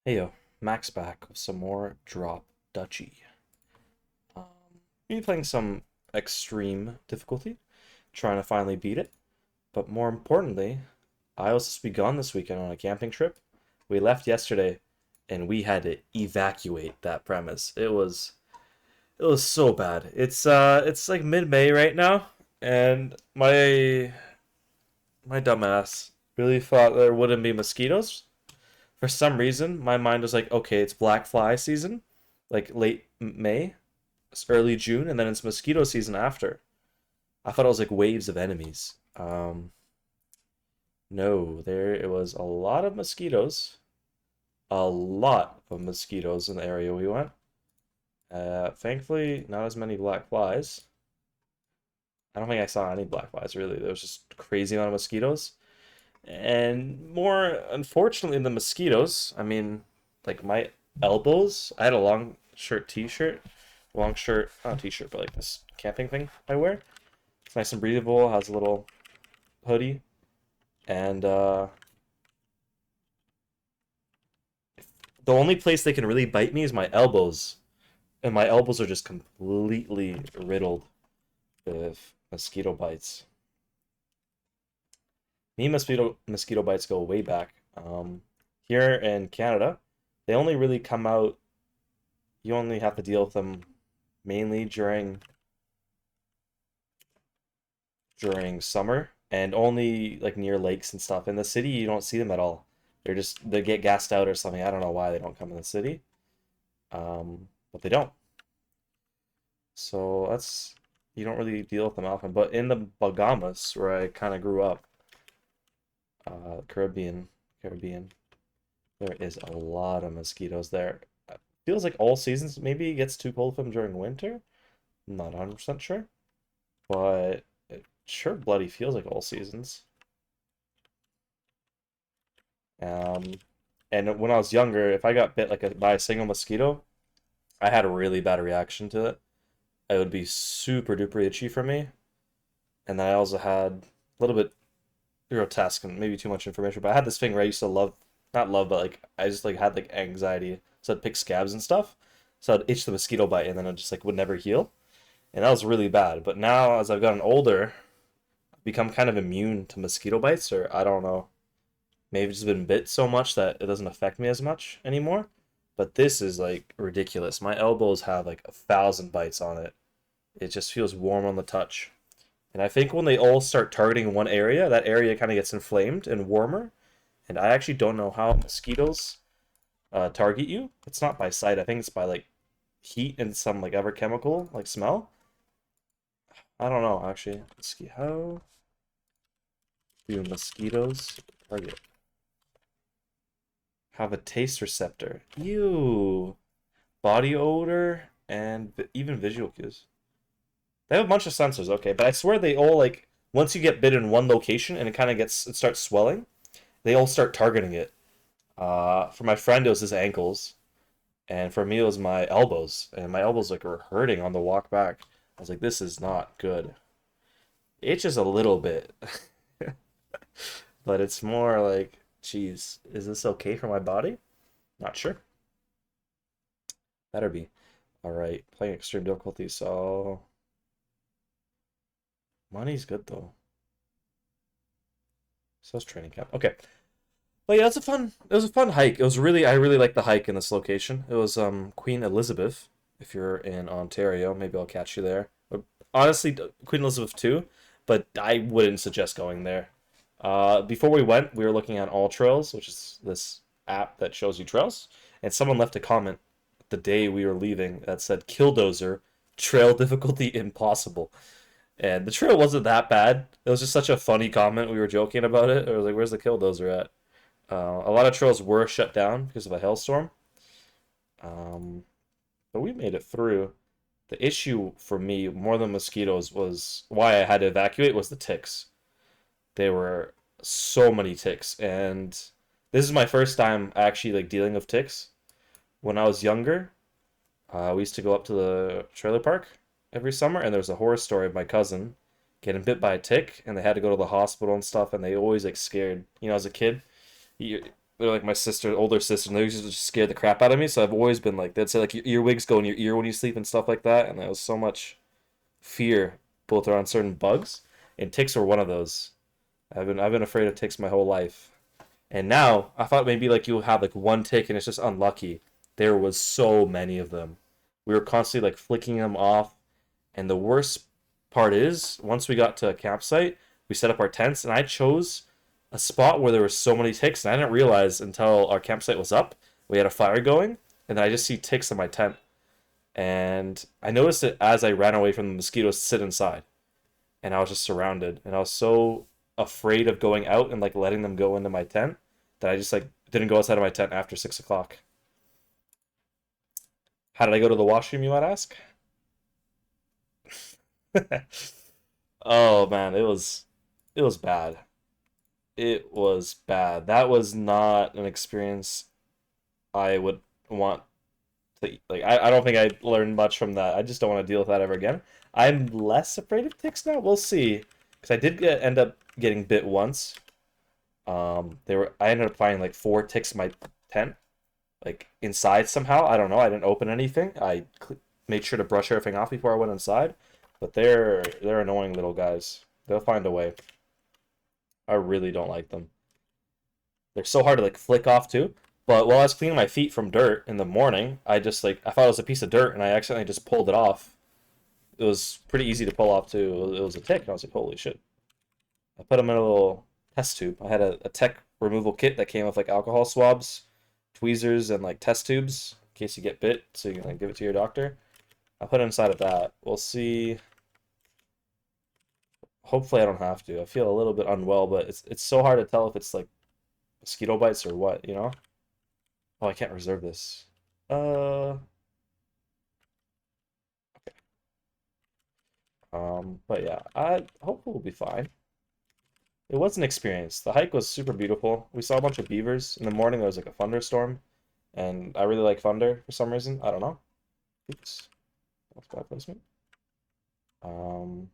Hey yo, Max back with some more drop Duchy. Um, Maybe playing some extreme difficulty, trying to finally beat it. But more importantly, I was supposed to be gone this weekend on a camping trip. We left yesterday, and we had to evacuate that premise. It was so bad. It's like mid-May right now, and my dumbass really thought there wouldn't be mosquitoes. For some reason, my mind was like, okay, it's black fly season, like late May, early June, and then it's mosquito season after. I thought it was like waves of enemies. No, there it was a lot of mosquitoes, a lot of mosquitoes in the area we went. Thankfully, not as many black flies. I don't think I saw any black flies really. There was just crazy amount of mosquitoes. And more unfortunately than mosquitoes, I mean, like my elbows, I had a long shirt t-shirt, long shirt, not t-shirt, but like this camping thing I wear. It's nice and breathable, has a little hoodie, and the only place they can really bite me is my elbows, and my elbows are just completely riddled with mosquito bites. Me mosquito bites go way back. Here in Canada, they only really come out. You only have to deal with them mainly during summer and only like near lakes and stuff. In the city, you don't see them at all. They get gassed out or something. I don't know why they don't come in the city, but they don't. So that's you don't really deal with them often. But in the Bahamas, where I kind of grew up, Caribbean, there is a lot of mosquitoes there. Feels like all seasons. Maybe it gets too cold for them during winter. I'm not 100% sure, but it sure bloody feels like all seasons. Um, and when I was younger, if I got bit by a single mosquito, I had a really bad reaction to it. It would be super duper itchy for me. And then I also had a little bit grotesque and maybe too much information, but I had this thing where I used to love, not love, but like I just like had like anxiety. So I'd pick scabs and stuff. So I'd itch the mosquito bite and then it just like would never heal. And that was really bad. But now as I've gotten older, I've become kind of immune to mosquito bites, or I don't know. Maybe it's just been bit so much that it doesn't affect me as much anymore. But this is like ridiculous. My elbows have like 1,000 bites on it. It just feels warm on the touch. And I think when they all start targeting one area, that area kind of gets inflamed and warmer. And I actually don't know how mosquitoes target you. It's not by sight. I think it's by like heat and some like other chemical, like smell. I don't know actually. How do mosquitoes target? Have a taste receptor. Ew. Body odor and even visual cues. They have a bunch of sensors, okay, but I swear they all like once you get bit in one location and it starts swelling, they all start targeting it. For my friend it was his ankles, and for me it was my elbows, and my elbows like were hurting on the walk back. I was like, this is not good. It's just a little bit, but it's more like, geez, is this okay for my body? Not sure. Better be. All right, playing extreme difficulty. So money's good though. So it's training camp. Okay. But yeah, it was a fun hike. It was really I really liked the hike in this location. It was Queen Elizabeth. If you're in Ontario, maybe I'll catch you there. But honestly, Queen Elizabeth too, but I wouldn't suggest going there. Before we went, we were looking at All Trails, which is this app that shows you trails, and someone left a comment the day we were leaving that said Killdozer, trail difficulty impossible. And the trail wasn't that bad. It was just such a funny comment. We were joking about it. It was like, "Where's the Killdozer at?" A lot of trails were shut down because of a hailstorm, um, but we made it through. The issue for me, more than mosquitoes, was why I had to evacuate was the ticks. There were so many ticks, and this is my first time actually like dealing with ticks. When I was younger, we used to go up to the trailer park every summer, and there was a horror story of my cousin getting bit by a tick, and they had to go to the hospital and stuff, and they always like scared. You know, as a kid, they're like my sister, older sister, and they used to just scare the crap out of me. So I've always been like, they'd say like your earwigs go in your ear when you sleep and stuff like that, and there was so much fear built around certain bugs, and ticks were one of those. I've been afraid of ticks my whole life, and now I thought maybe like you'll have like one tick and it's just unlucky. There was so many of them. We were constantly like flicking them off, and the worst part is once we got to a campsite, we set up our tents, and I chose a spot where there were so many ticks, and I didn't realize until our campsite was up. We had a fire going, and I just see ticks in my tent, and I noticed it as I ran away from the mosquitoes to sit inside, and I was just surrounded, and I was so afraid of going out and like letting them go into my tent that I just like didn't go outside of my tent after 6 o'clock. How did I go to the washroom, you might ask? Oh man, it was bad. It was bad. That was not an experience I would want to like. I don't think I learned much from that. I just don't want to deal with that ever again. I'm less afraid of ticks now. We'll see, because I did end up getting bit once. I ended up finding like four ticks in my tent, like inside somehow. I don't know. I didn't open anything. Made sure to brush everything off before I went inside. But they're annoying little guys. They'll find a way. I really don't like them. They're so hard to like flick off too. But while I was cleaning my feet from dirt in the morning, I just like I thought it was a piece of dirt and I accidentally just pulled it off. It was pretty easy to pull off too. It was a tick, and I was like, holy shit. I put them in a little test tube. I had a tech removal kit that came with like alcohol swabs, tweezers, and like test tubes in case you get bit, so you can like give it to your doctor. I put it inside of that. We'll see. Hopefully, I don't have to. I feel a little bit unwell, but it's so hard to tell if it's like mosquito bites or what, you know? Oh, I can't reserve this. Uh, but yeah, I hope we'll be fine. It was an experience. The hike was super beautiful. We saw a bunch of beavers. In the morning, there was like a thunderstorm, and I really like thunder for some reason. I don't know. Oops, that's bad placement. Um,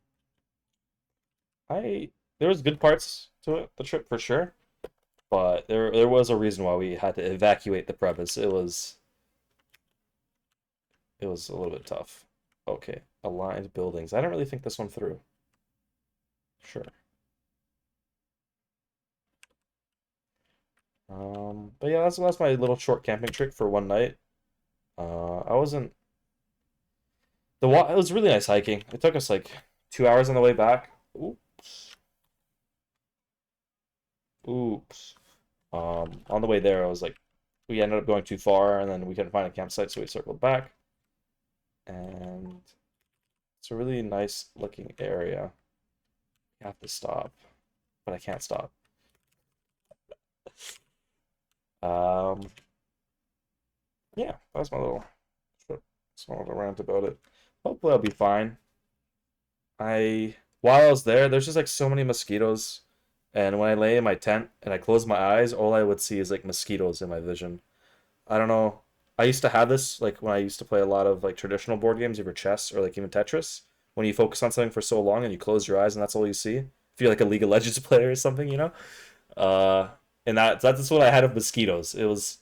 I there was good parts to it, the trip for sure, but there was a reason why we had to evacuate the premise. It was a little bit tough. Okay, aligned buildings. I didn't really think this one through. Sure. But yeah, that's my little short camping trick for one night. I wasn't it was really nice hiking. It took us like 2 hours on the way back. Oops, oops. On the way there, I was like, we ended up going too far, and then we couldn't find a campsite, so we circled back. And it's a really nice looking area. You have to stop, but I can't stop. Um, yeah, that's my little small little rant about it. Hopefully, I'll be fine. While I was there, there's just like so many mosquitoes, and when I lay in my tent and I close my eyes, all I would see is like mosquitoes in my vision. I don't know. I used to have this like when I used to play a lot of like traditional board games, either chess or like even Tetris. When you focus on something for so long and you close your eyes and that's all you see. If you're like a League of Legends player or something, you know. Uh, and that's what I had of mosquitoes. It was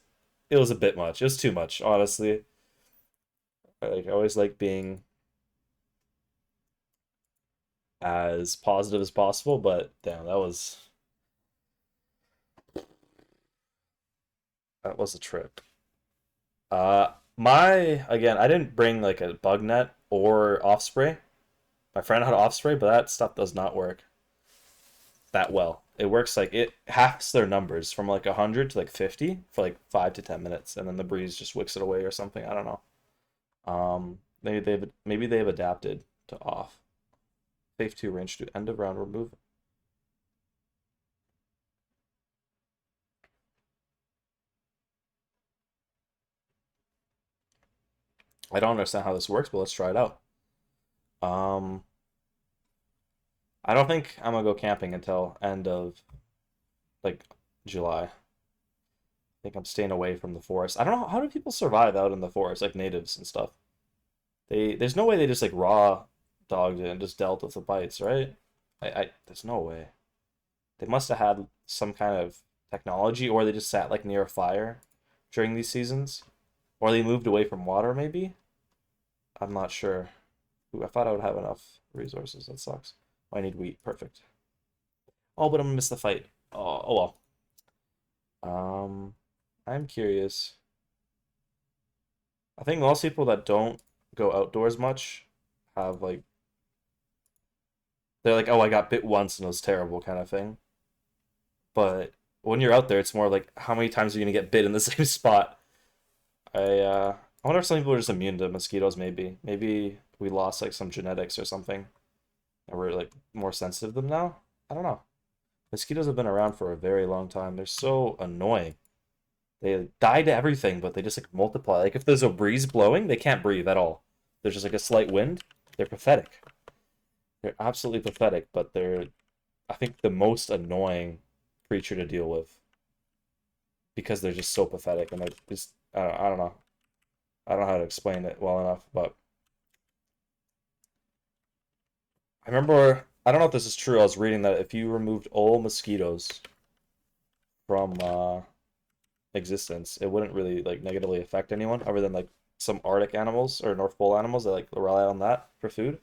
a bit much. It was too much, honestly. I always like being as positive as possible, but damn, that was a trip. My again, I didn't bring like a bug net or off spray. My friend had off spray, but that stuff does not work that well. It works like it halves their numbers from like 100 to like 50 for like 5 to 10 minutes, and then the breeze just wicks it away or something. I don't know. Maybe they've adapted to off. Safe to range to end of round remove. I don't understand how this works, but let's try it out. Um, I don't think I'm gonna go camping until end of like July. I think I'm staying away from the forest. I don't know how do people survive out in the forest, like natives and stuff. There's no way they just like raw dogged it and just dealt with the bites, right? There's no way. They must have had some kind of technology, or they just sat like near a fire during these seasons, or they moved away from water maybe. I'm not sure. Ooh, I thought I would have enough resources. That sucks. I need wheat. Perfect. Oh, but I'm gonna miss the fight. Oh well. I'm curious. I think most people that don't go outdoors much have like they're like, oh, I got bit once and it was terrible kind of thing. But when you're out there, it's more like how many times are you gonna get bit in the same spot? I wonder if some people are just immune to mosquitoes. Maybe we lost like some genetics or something, and we're like more sensitive to them now. I don't know. Mosquitoes have been around for a very long time. They're so annoying. They die to everything, but they just like multiply. Like if there's a breeze blowing, they can't breathe at all. There's just like a slight wind. They're pathetic. They're absolutely pathetic, but they're I think the most annoying creature to deal with because they're just so pathetic and they're just I don't know. I don't know how to explain it well enough, but I remember I don't know if this is true. I was reading that if you removed all mosquitoes from existence, it wouldn't really like negatively affect anyone other than like some Arctic animals or North Pole animals that like rely on that for food.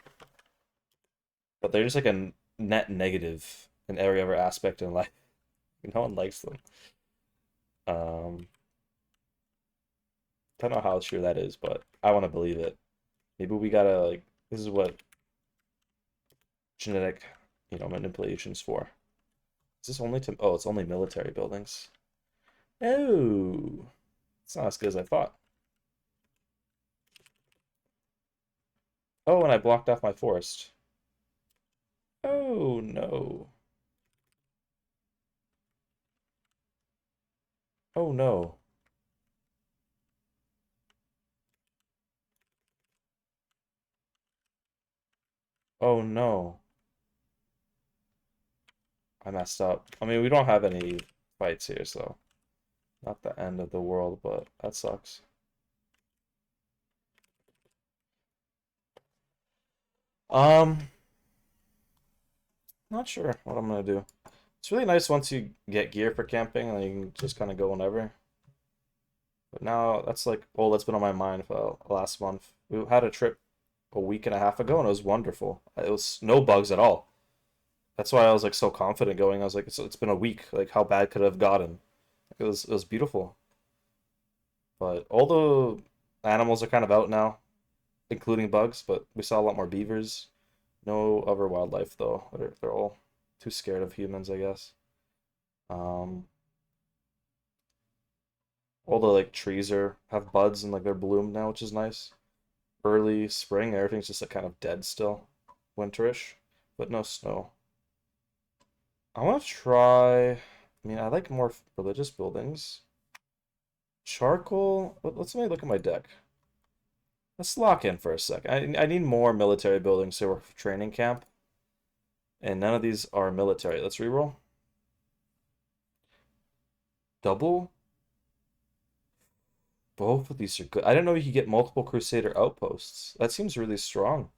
But they're just like a net negative in every other aspect in life. No one likes them. Um, I don't know how sure that is, but I want to believe it. Maybe we gotta like this is what genetic, manipulation's for. Is this only to it's only military buildings. Oh, it's not as good as I thought. Oh, and I blocked off my forest. Oh no. Oh no. Oh no. I messed up. I mean, we don't have any fights here, so not the end of the world, but that sucks. Um, Not sure what I'm gonna do. It's really nice once you get gear for camping and you can just kind of go whenever. But now that's like, oh, that's been on my mind for last month. We had a trip a week and a half ago and it was wonderful. It was no bugs at all. That's why I was like so confident going. I was like, it's been a week. Like, how bad could it have gotten? It was beautiful. But all the animals are kind of out now, including bugs. But we saw a lot more beavers. No other wildlife though. They're all too scared of humans, I guess. Um, all the like trees are have buds and like they're bloomed now, which is nice. Early spring, everything's just like kind of dead still, winterish, but no snow. I want to try. I mean, I like more religious buildings. Charcoal. Let's let me look at my deck. Let's lock in for a sec. I need more military buildings so we're training camp, and none of these are military. Let's reroll. Double. Both of these are good. I didn't know you could get multiple Crusader outposts. That seems really strong.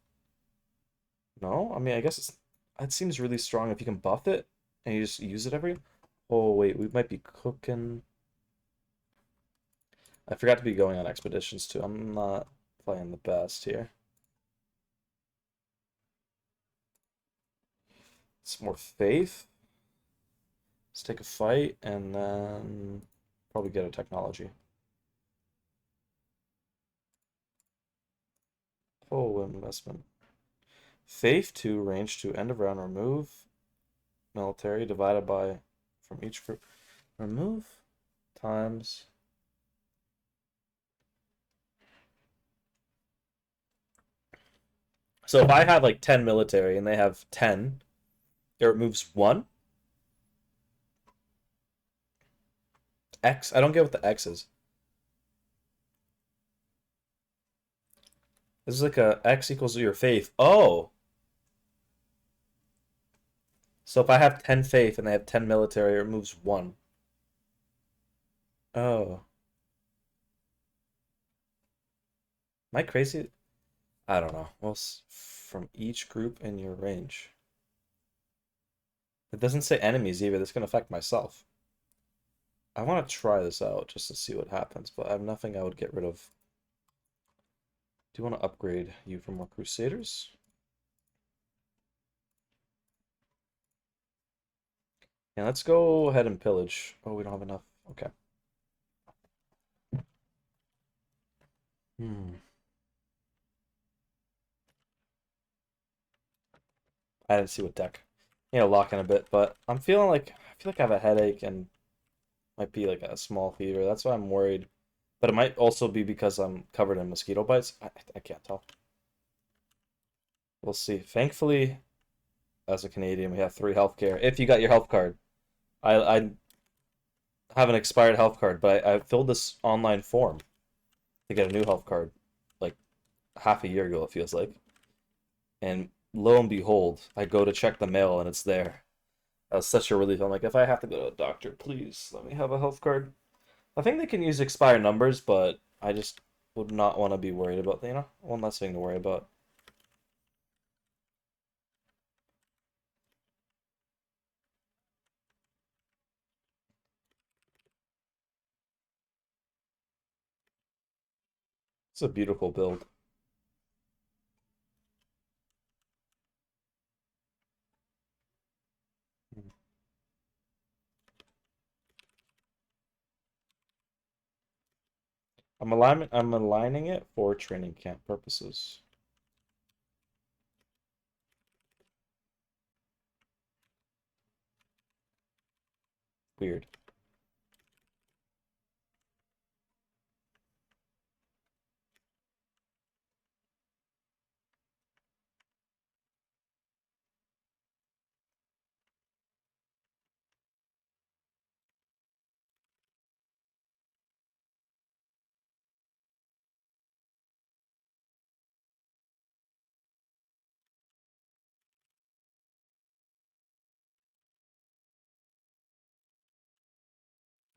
No? I mean, I guess it seems really strong if you can buff it and you just use it every. Oh, wait, we might be cooking. I forgot to be going on expeditions too. I'm not playing the best here. It's more faith. Let's take a fight and then probably get a technology. Oh, investment. Faith 2, range 2, end of round, remove military divided by from each group. Remove times. So if I have like 10 military and they have 10, it removes 1. X. I don't get what the X is. This is like a X equals your faith. Oh. So if I have 10 faith and they have 10 military, it removes 1. Oh. Am I crazy? I don't know. Well, from each group in your range. It doesn't say enemies either. This can affect myself. I want to try this out just to see what happens, but I have nothing I would get rid of. Do you want to upgrade you for more Crusaders? Yeah, let's go ahead and pillage. Oh, we don't have enough. Okay. Hmm. I didn't see what deck. Lock in a bit, but I'm feeling like I feel like I have a headache and might be like a small fever. That's why I'm worried. But it might also be because I'm covered in mosquito bites. I can't tell. We'll see. Thankfully, as a Canadian, we have 3 healthcare. If you got your health card, I have an expired health card, but I filled this online form to get a new health card like half a year ago, it feels like. And lo and behold, I go to check the mail and it's there. That was such a relief. I'm like, if I have to go to a doctor, please let me have a health card. I think they can use expired numbers, but I just would not want to be worried about, one less thing to worry about. It's a beautiful build. I'm aligning it for training camp purposes. Weird.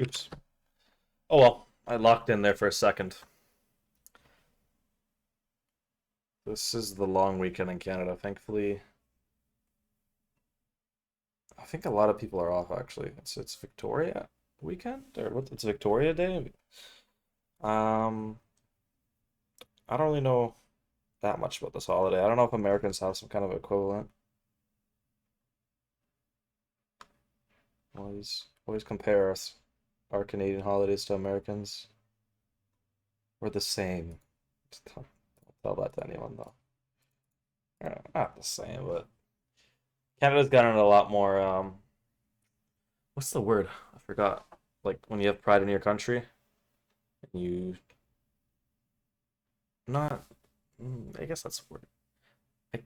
Oops. Oh well, I locked in there for a second. This is the long weekend in Canada. Thankfully, I think a lot of people are off actually. It's Victoria weekend or what? It's Victoria Day. Um, I don't really know that much about this holiday. I don't know if Americans have some kind of equivalent. Always compare our Canadian holidays to Americans. We're the same. Just don't tell that to anyone though. Not the same, but Canada's gotten a lot more. What's the word? I forgot. Like when you have pride in your country, and you not. I guess that's the word. I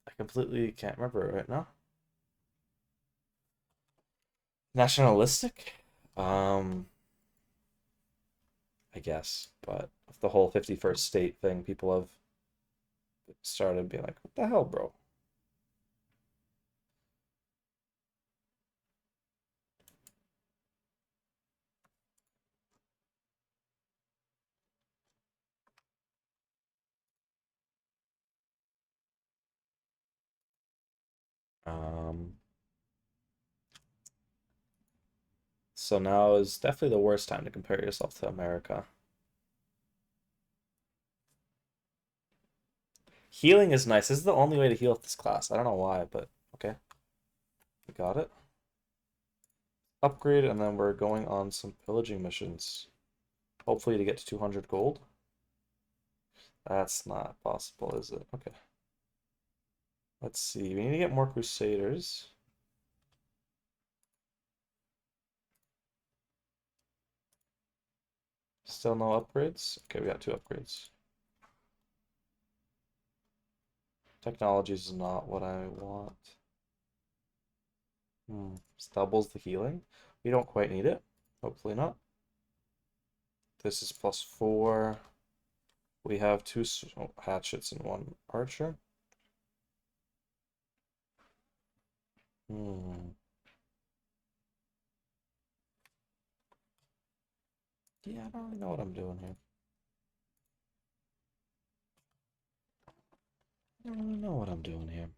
I completely can't remember it right now. Nationalistic, um, I guess, but the whole 51st state thing, people have started being like, "What the hell, bro?" Um, so now is definitely the worst time to compare yourself to America. Healing is nice. This is the only way to heal with this class. I don't know why, but okay, we got it. Upgrade, and then we're going on some pillaging missions. Hopefully to get to 200 gold. That's not possible, is it? Okay. Let's see. We need to get more Crusaders. Still no upgrades? Okay, we got 2 upgrades. Technology is not what I want. This doubles the healing. We don't quite need it. Hopefully not. This is +4. We have 2 hatchets and 1 archer. Hmm. Yeah, I don't really know what I'm doing here. I don't really know what I'm doing here.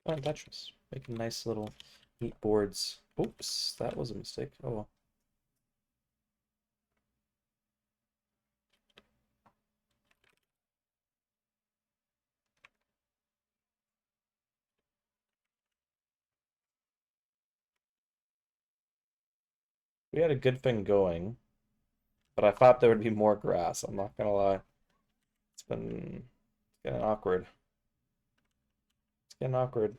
Oh, Tetris. Making nice little neat boards. Oops, that was a mistake. Oh well. We had a good thing going, but I thought there would be more grass. I'm not gonna lie. It's been getting awkward. It's getting awkward.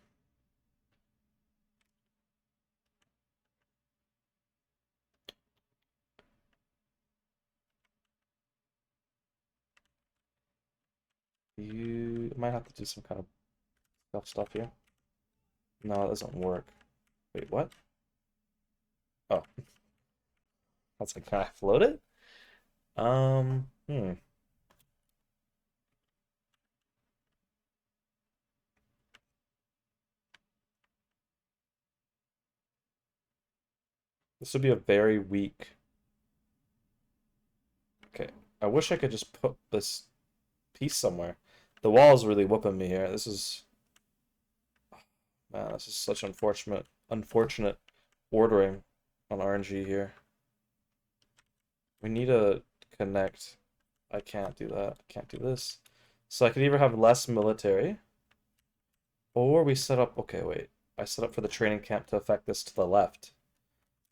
You might have to do some kind of stuff here. No, it doesn't work. Wait, what? Oh, that's like, can I float it? Hmm. This would be a very weak. Okay. I wish I could just put this piece somewhere. The wall is really whooping me here. This is, man, this is such unfortunate ordering on RNG here. We need to connect. I can't do that. I can't do this. So I could either have less military, or we set up. Okay, wait. I set up for the training camp to affect this to the left.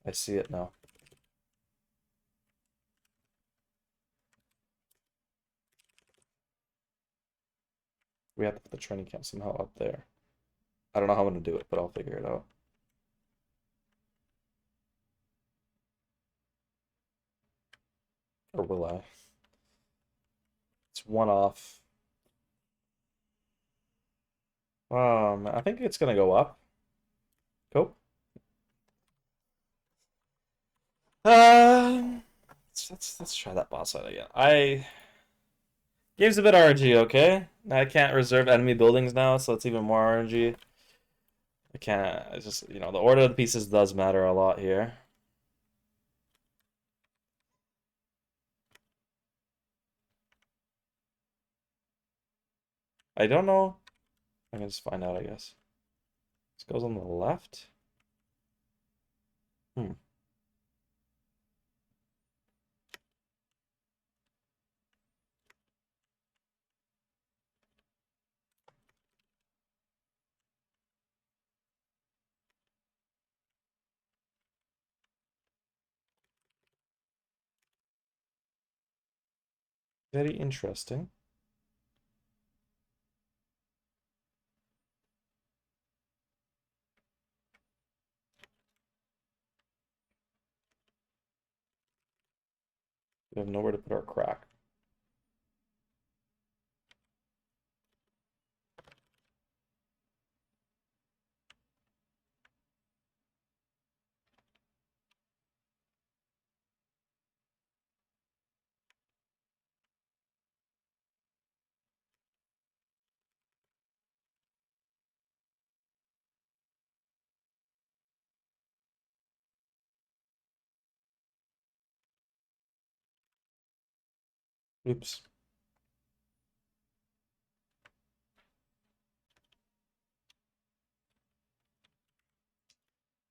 I see it now. We have to put the training camp somehow up there. I don't know how I'm gonna do it, but I'll figure it out. Or will I? It's one off. I think it's gonna go up. Cool. Let's try that boss fight again. Game's a bit RNG, okay? I can't reserve enemy buildings now, so it's even more RNG. I can't. It's just, the order of the pieces does matter a lot here. I don't know. I can just find out, I guess. This goes on the left. Hmm. Very interesting. We have nowhere to put our crack. Oops.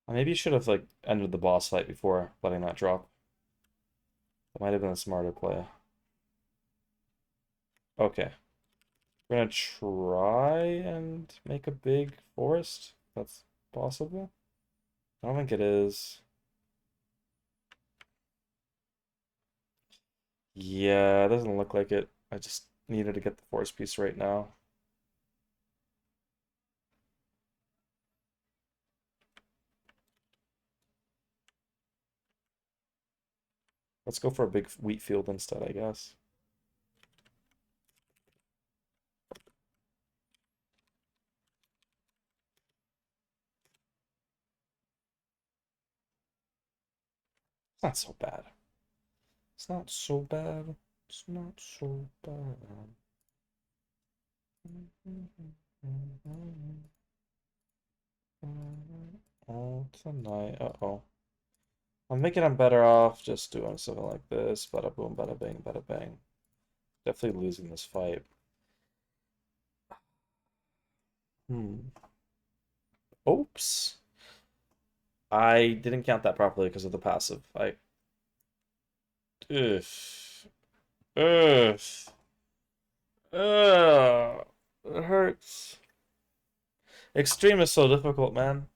Maybe you should have ended the boss fight before letting that drop. That might have been a smarter play. Okay. We're gonna try and make a big forest. That's possible. I don't think it is. Yeah, it doesn't look like it. I just needed to get the forest piece right now. Let's go for a big wheat field instead, I guess. It's not so bad. It's not so bad. It's not so bad. All tonight. Uh-oh. I'm thinking I'm better off just doing something like this. Bada boom, bada bang, bada bang. Definitely losing this fight. Hmm. Oops. I didn't count that properly because of the passive. Ugh. Ugh. Ugh. It hurts. Extreme is so difficult, man.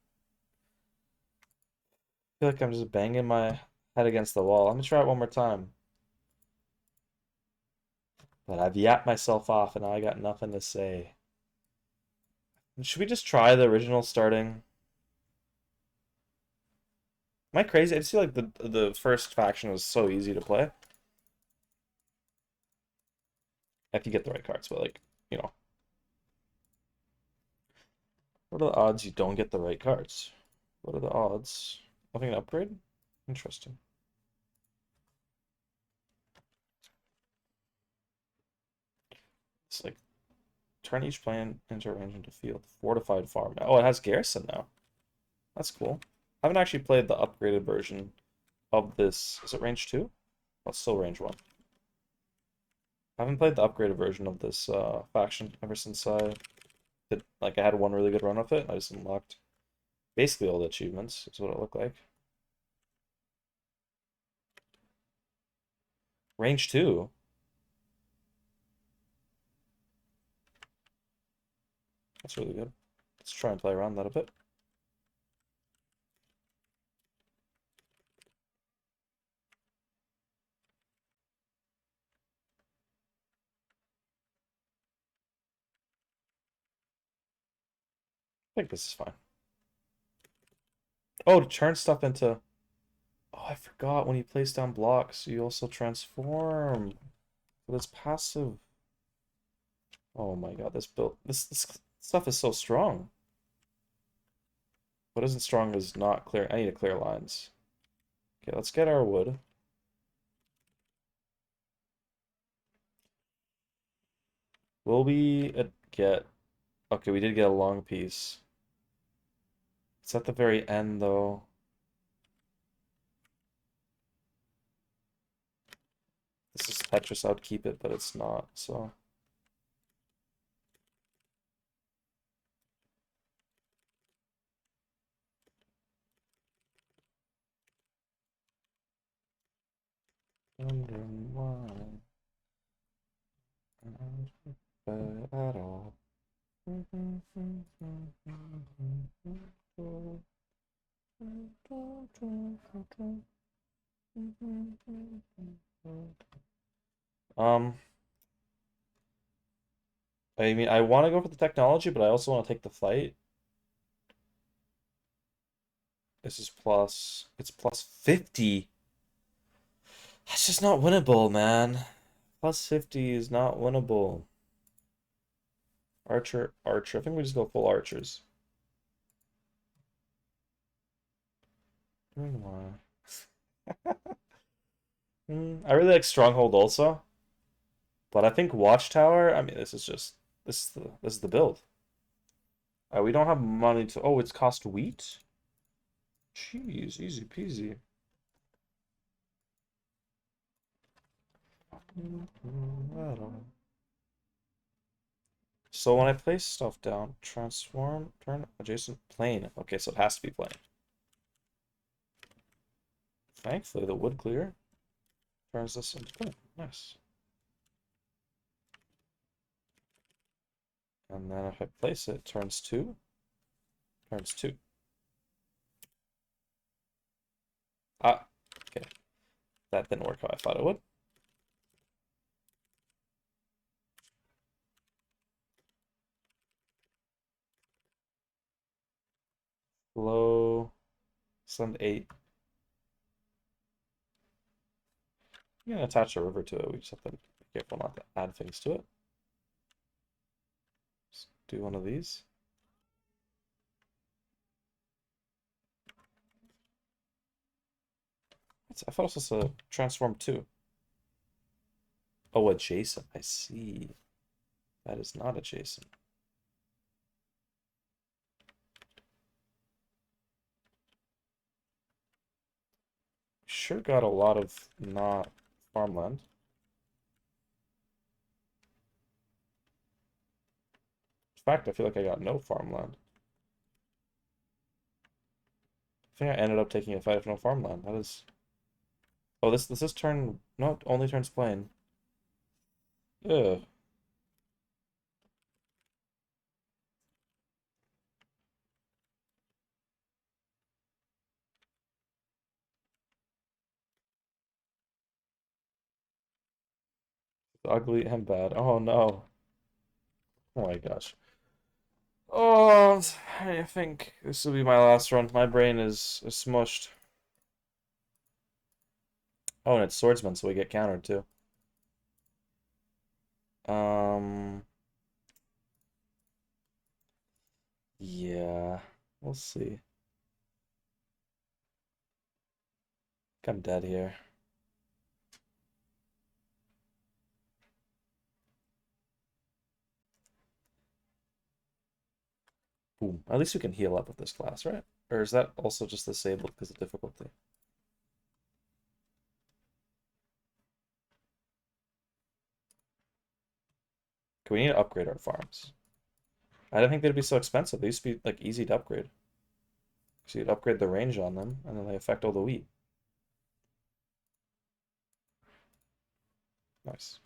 I feel like I'm just banging my head against the wall. I'm gonna try it one more time. But I've yapped myself off and I got nothing to say. Should we just try the original starting? Am I crazy? I just feel like the first faction was so easy to play. If you get the right cards, but like, you know. What are the odds you don't get the right cards? What are the odds? Having an upgrade? Interesting. It's like turn each plan into range into field. Fortified farm. Oh, it has garrison now. That's cool. I haven't actually played the upgraded version of this. Is it range 2? Well, it's still range 1. I haven't played the upgraded version of this faction ever since I did, like I had one really good run with it. I just unlocked basically all the achievements, is what it looked like. Range 2. That's really good. Let's try and play around that a bit. I think this is fine. Oh, to turn stuff into... Oh, I forgot when you place down blocks, you also transform. But it's passive. Oh my god, this build... This stuff is so strong. What isn't strong is not clear. I need to clear lines. Okay, let's get our wood. Will we get... Okay, we did get a long piece. It's at the very end, though. This is Tetris, I would keep it, but it's not, so... Wondering why at all. Um, I mean, I want to go for the technology, but I also want to take the fight. This is plus, it's plus 50. That's just not winnable, man. Plus 50 is not winnable. Archer, Archer. I think we just go full archers. Why? I really like Stronghold also, but I think Watchtower. I mean, this is just this is the build. We don't have money to. Oh, it's cost wheat. Jeez, easy peasy. So when I place stuff down, transform, turn adjacent plane. Okay, so it has to be plane. Thankfully, the wood clear turns this into plane. Nice. And then if I place it, turns 2. Turns 2. Ah, okay. That didn't work how I thought it would. Low, send 8. I'm gonna attach a river to it. We just have to be careful not to add things to it. Just do one of these. I thought it was supposed to transform 2. Oh, adjacent. I see. That is not adjacent. Sure got a lot of not farmland. In fact, I feel like I got no farmland. think I ended up taking a fight of no farmland. That is. Oh, this is turn. No, it only turns plain. Ugh. Ugly and bad. Oh no. Oh my gosh. Oh, I think this will be my last run. My brain is smushed. Oh, and it's swordsman, so we get countered too. Um, yeah, we'll see. I'm dead here. Boom. At least we can heal up with this class, right? Or is that also just disabled because of difficulty? Okay, we need to upgrade our farms. I didn't think they'd be so expensive. They used to be like easy to upgrade. So you'd upgrade the range on them, and then they affect all the wheat. Nice.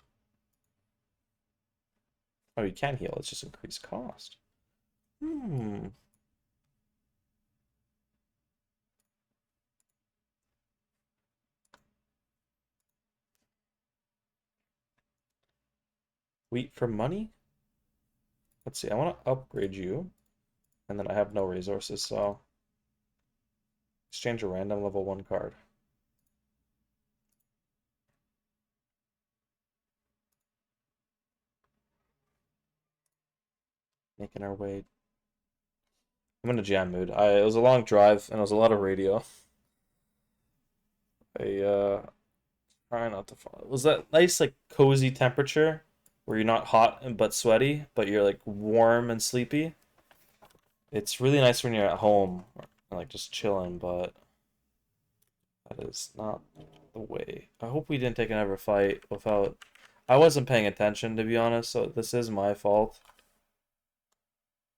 Oh, you can heal. It's just increased cost. Hmm. Wheat for money? Let's see. I want to upgrade you, and then I have no resources, so exchange a random level 1 card. Making our way. I'm in a jam mood. It was a long drive, and it was a lot of radio. I try not to fall. It was that nice, like, cozy temperature where you're not hot but sweaty, but you're like warm and sleepy. It's really nice when you're at home, like just chilling, but that is not the way. I hope we didn't take another fight without. I wasn't paying attention, to be honest, so this is my fault.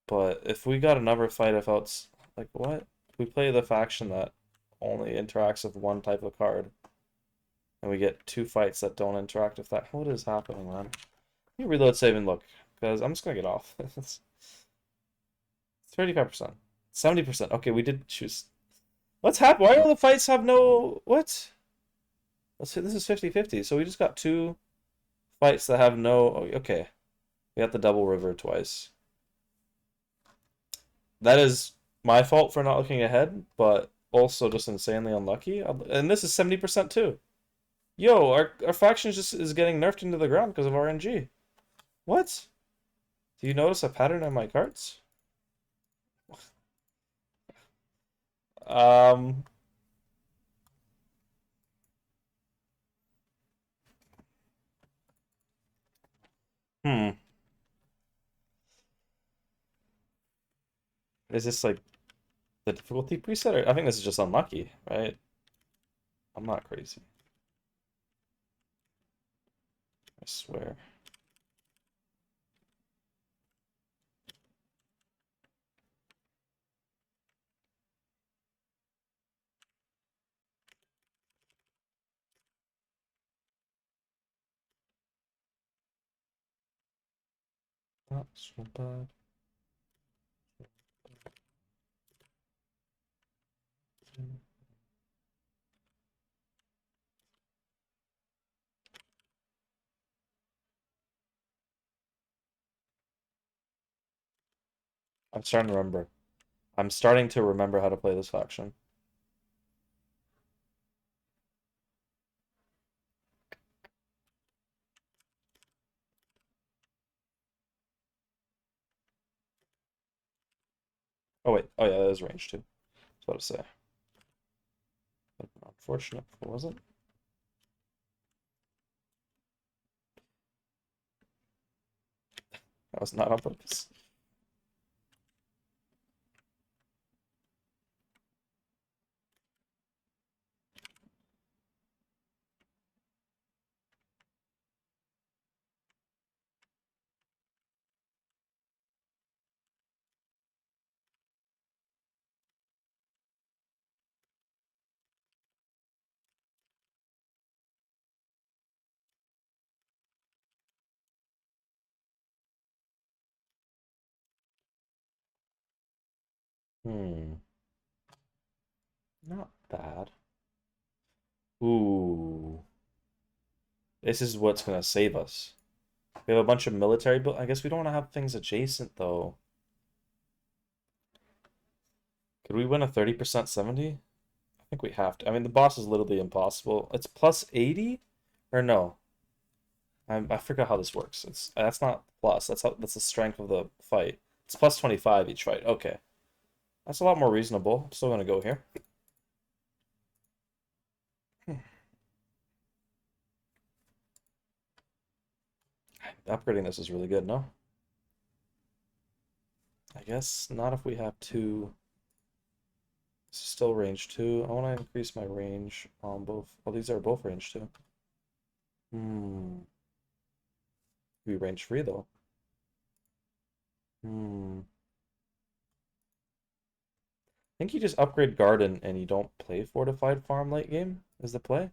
But if we got another fight without, like, what? We play the faction that only interacts with one type of card, and we get 2 fights that don't interact with that. What is happening, man? Let me reload, save, and look, because I'm just gonna get off. It's 35%. 70%. Okay, we did choose. What's happened? Why all the fights have no. What? Let's see, this is 50-50. So we just got 2 fights that have no. Oh, okay. We got the double river twice. That is my fault for not looking ahead, but also just insanely unlucky. And this is 70% too. Yo, our faction is getting nerfed into the ground because of RNG. What? Do you notice a pattern on my cards? Um, hmm. Is this like the difficulty preset? Or I think this is just unlucky, right? I'm not crazy. I swear. Not so bad. I'm starting to remember. I'm starting to remember how to play this faction. Oh wait. Oh yeah, that is range too. That's what to say. But unfortunate if it wasn't. That was not on purpose. Hmm. Not bad. Ooh. This is what's gonna save us. We have a bunch of military, but I guess we don't want to have things adjacent though. Could we win a 30% 70? I think we have to. I mean, the boss is literally impossible. It's plus 80? Or no? I forgot how this works. It's that's not plus. That's the strength of the fight. It's plus 25 each fight. Okay. That's a lot more reasonable. Still gonna go here. Upgrading this is really good, no? I guess not if we have two. This is still range 2. I want to increase my range on both. Well, these are both range 2. Hmm. We range 3 though. Hmm. I think you just upgrade garden and you don't play fortified farm late game is the play.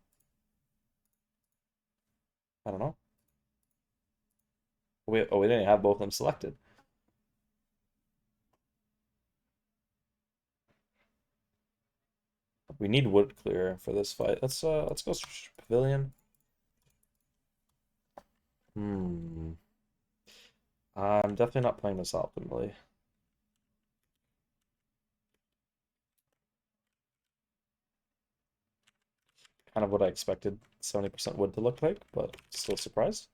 I don't know. We didn't have both of them selected. We need wood clear for this fight. Let's go pavilion. Hmm. I'm definitely not playing this optimally. Kind of what I expected 70% wood to look like, but still surprised.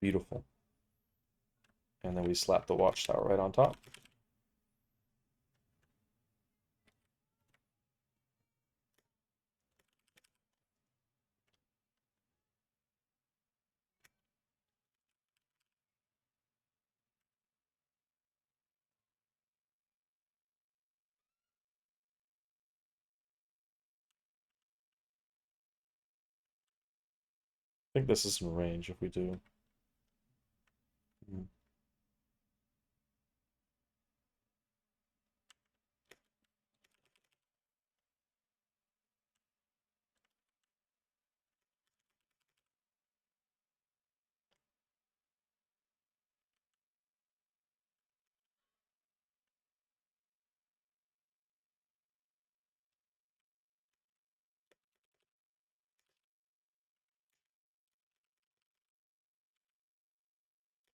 Beautiful. And then we slap the watchtower right on top. I think this is in range if we do. Hmm.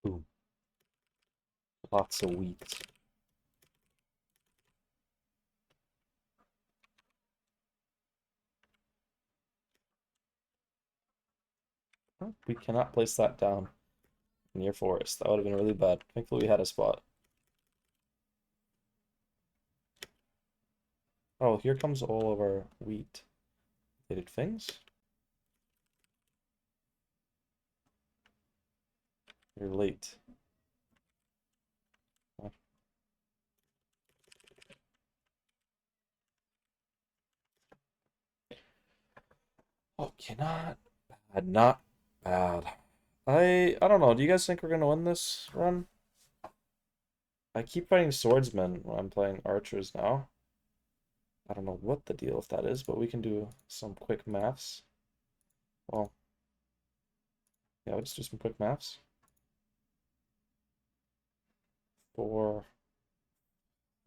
Ooh, lots of wheat. Oh, we cannot place that down near forest. That would have been really bad. Thankfully, we had a spot. Oh, here comes all of our wheat. Related things. You're late. Okay, not bad. Not bad. I don't know. Do you guys think we're gonna win this run? I keep fighting swordsmen when I'm playing archers now. I don't know what the deal with that is, but we can do some quick maths. Well, yeah, let's do some quick maths. 4,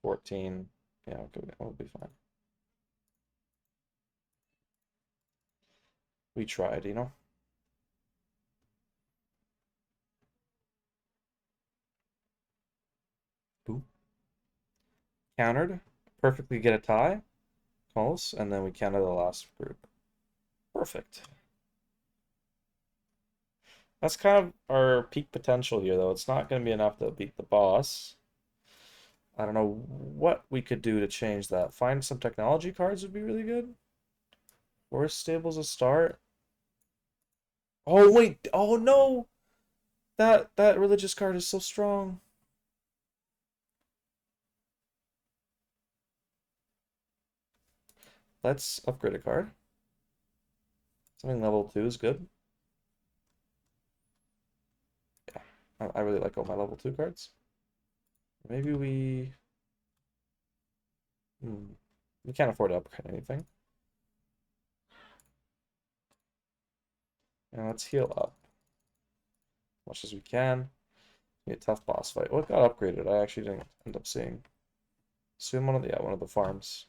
14. Yeah, okay, we'll be fine. We tried, you know? Boom. Countered. Perfectly get a tie. Close. And then we counter the last group. Perfect. That's kind of our peak potential here, though. It's not going to be enough to beat the boss. I don't know what we could do to change that. Find some technology cards would be really good. Forest Stable's a start. Oh, wait. Oh, no. That religious card is so strong. Let's upgrade a card. Something level 2 is good. Yeah, I really like all my level 2 cards. Maybe we... Hmm. We can't afford to upgrade anything. And let's heal up as much as we can. Be a tough boss fight. What got upgraded? I actually didn't end up seeing. Assume one of the farms.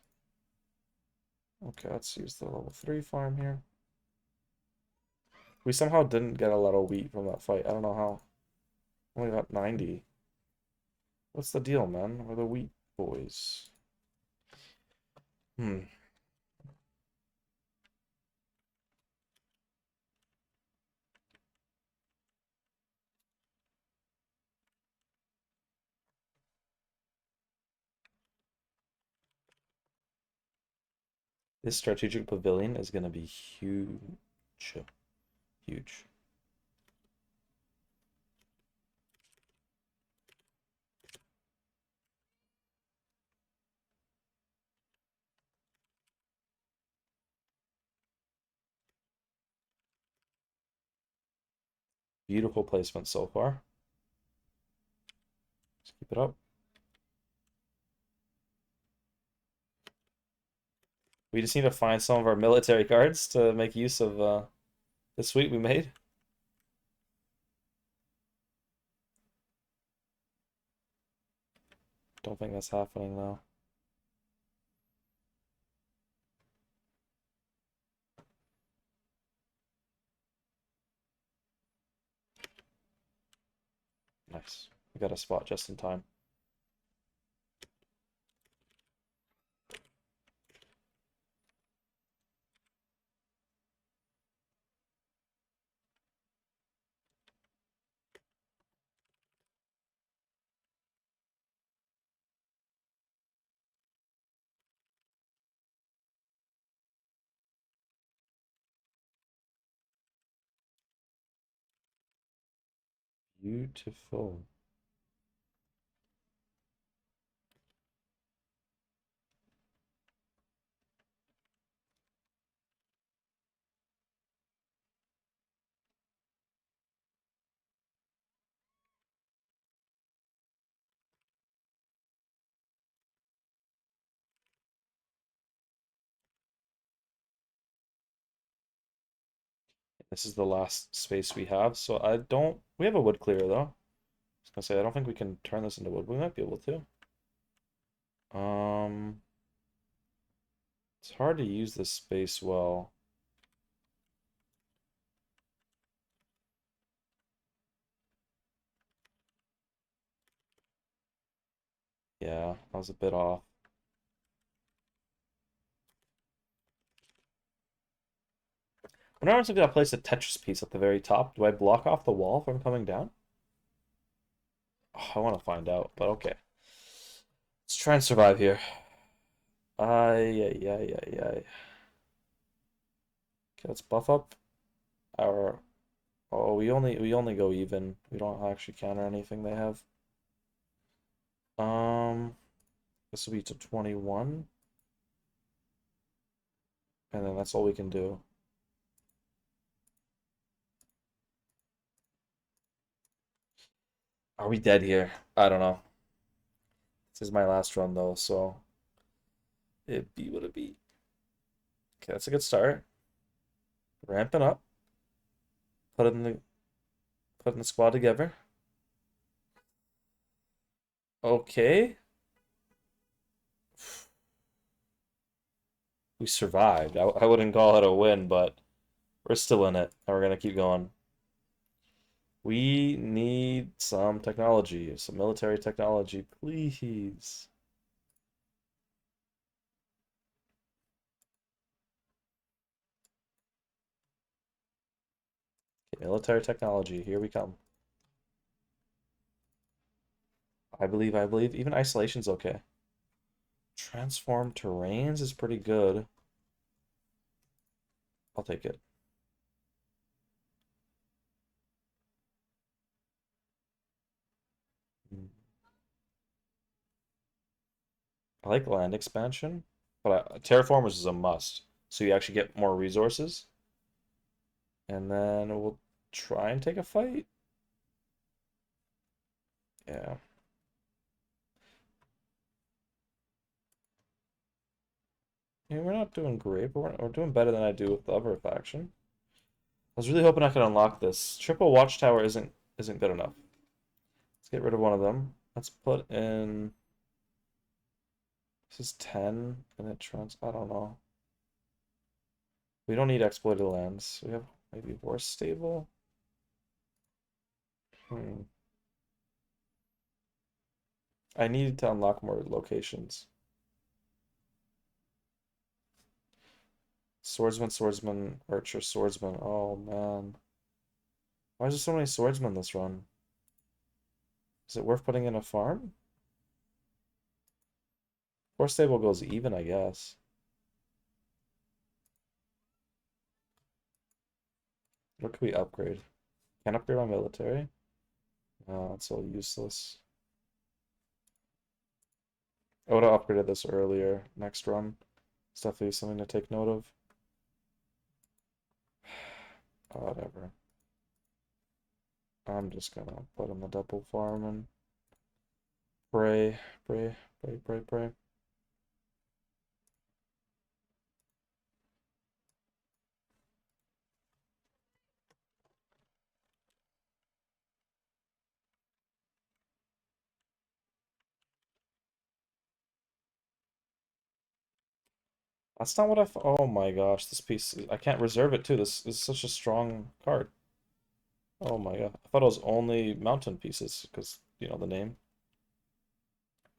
Okay, let's use the level 3 farm here. We somehow didn't get a lot of wheat from that fight. I don't know how. Only got 90. What's the deal, man? We're the wheat boys. Hmm. This strategic pavilion is going to be huge. Huge. Beautiful placement so far. Let's keep it up. We just need to find some of our military cards to make use of the suite we made. Don't think that's happening though. Nice. We got a spot just in time. Beautiful. This is the last space we have, so I don't... We have a wood clearer, though. I was gonna say, I don't think we can turn this into wood. We might be able to. Um, it's hard to use this space well. Yeah, I was a bit off. When I was gonna place a Tetris piece at the very top, do I block off the wall from coming down? Oh, I want to find out, but okay. Let's try and survive here. Ay, ay, ay, ay, ay. Okay, let's buff up our... Oh, we only go even. We don't actually counter anything they have. Um, this will be to 21. And then that's all we can do. Are we dead here? I don't know. This is my last run though, so it be what it be. Okay, that's a good start. Ramping up. Putting the squad together. Okay. We survived. I wouldn't call it a win, but we're still in it, and we're gonna keep going. We need some technology, some military technology, please. Okay, military technology, here we come. I believe. Even isolation's okay. Transform terrains is pretty good. I'll take it. Hmm. I like land expansion, but terraformers is a must. So you actually get more resources, and then we'll try and take a fight. Yeah. Yeah, we're not doing great, but we're doing better than I do with the other faction. I was really hoping I could unlock this. Triple Watchtower isn't good enough. Let's get rid of one of them. Let's put in. This is 10 and it trunks. I don't know. We don't need exploited lands. We have maybe Horse Stable. Hmm. I need to unlock more locations. Swordsman, Swordsman, Archer, Swordsman. Oh man. Why is there so many swordsmen this run? Is it worth putting in a farm? Horse Stable goes even, I guess. What could we upgrade? Can't upgrade my military. It's all useless. I would have upgraded this earlier. Next run. It's definitely something to take note of. Whatever. I'm just gonna put in the double farm and pray, pray, pray, pray, pray. That's not what oh my gosh, this piece, I can't reserve it too. This is such a strong card. Oh my god. I thought it was only mountain pieces because, the name.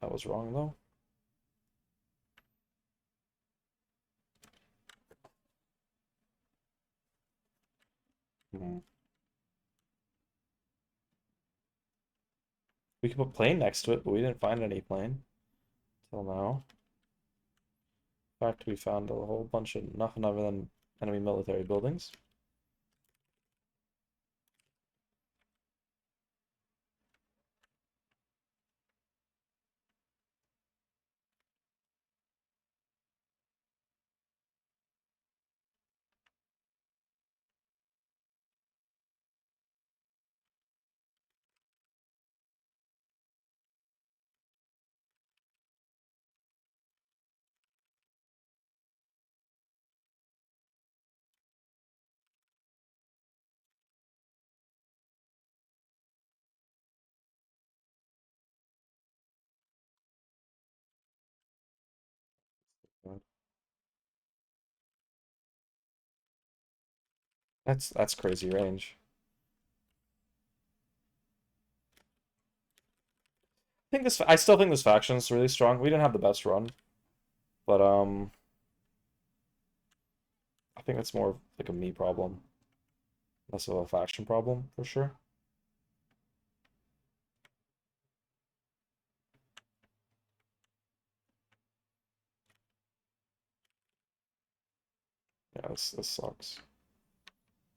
That was wrong though. Hmm. We could put plane next to it, but we didn't find any plane till now. In fact, we found a whole bunch of nothing other than enemy military buildings. That's crazy range. I still think this faction is really strong. We didn't have the best run, but I think it's more like a me problem, less of a faction problem for sure. Yeah, this sucks.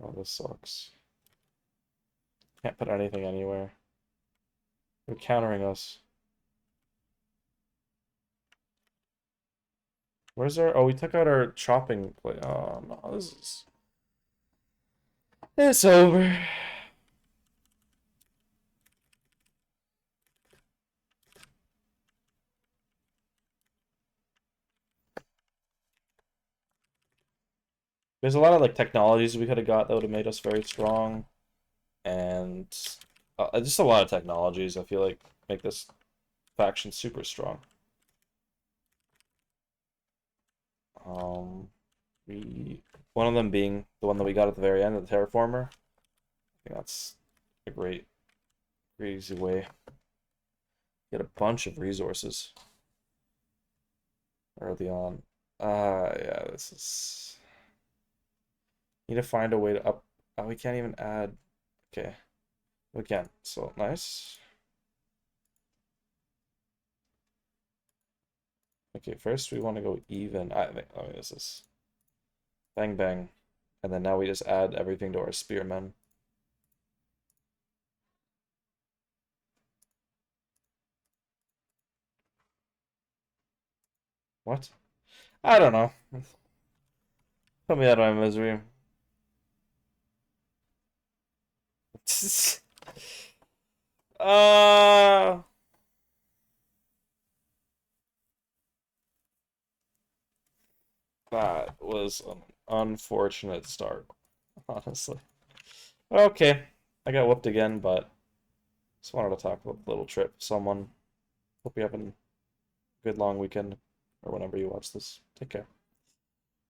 Oh, this sucks. Can't put anything anywhere. They're countering us. Where's our? Oh, we took out our chopping plate. Oh no, this is. It's over. There's a lot of like technologies we could have got that would have made us very strong, and just a lot of technologies I feel like make this faction super strong. Um, we one of them being the one that we got at the very end of the terraformer. I think that's a great easy way. Get a bunch of resources early on. Yeah, this is. Need to find a way to up. Oh, we can't even add. Okay, we can. So nice. Okay, first we want to go even. I mean, this is bang bang, and then now we just add everything to our spearmen. What? I don't know. Put me out of my misery. uh, That was an unfortunate start, honestly. Okay, I got whooped again, but just wanted to talk about the little trip. Someone, hope you have a good long weekend or whenever you watch this. Take care.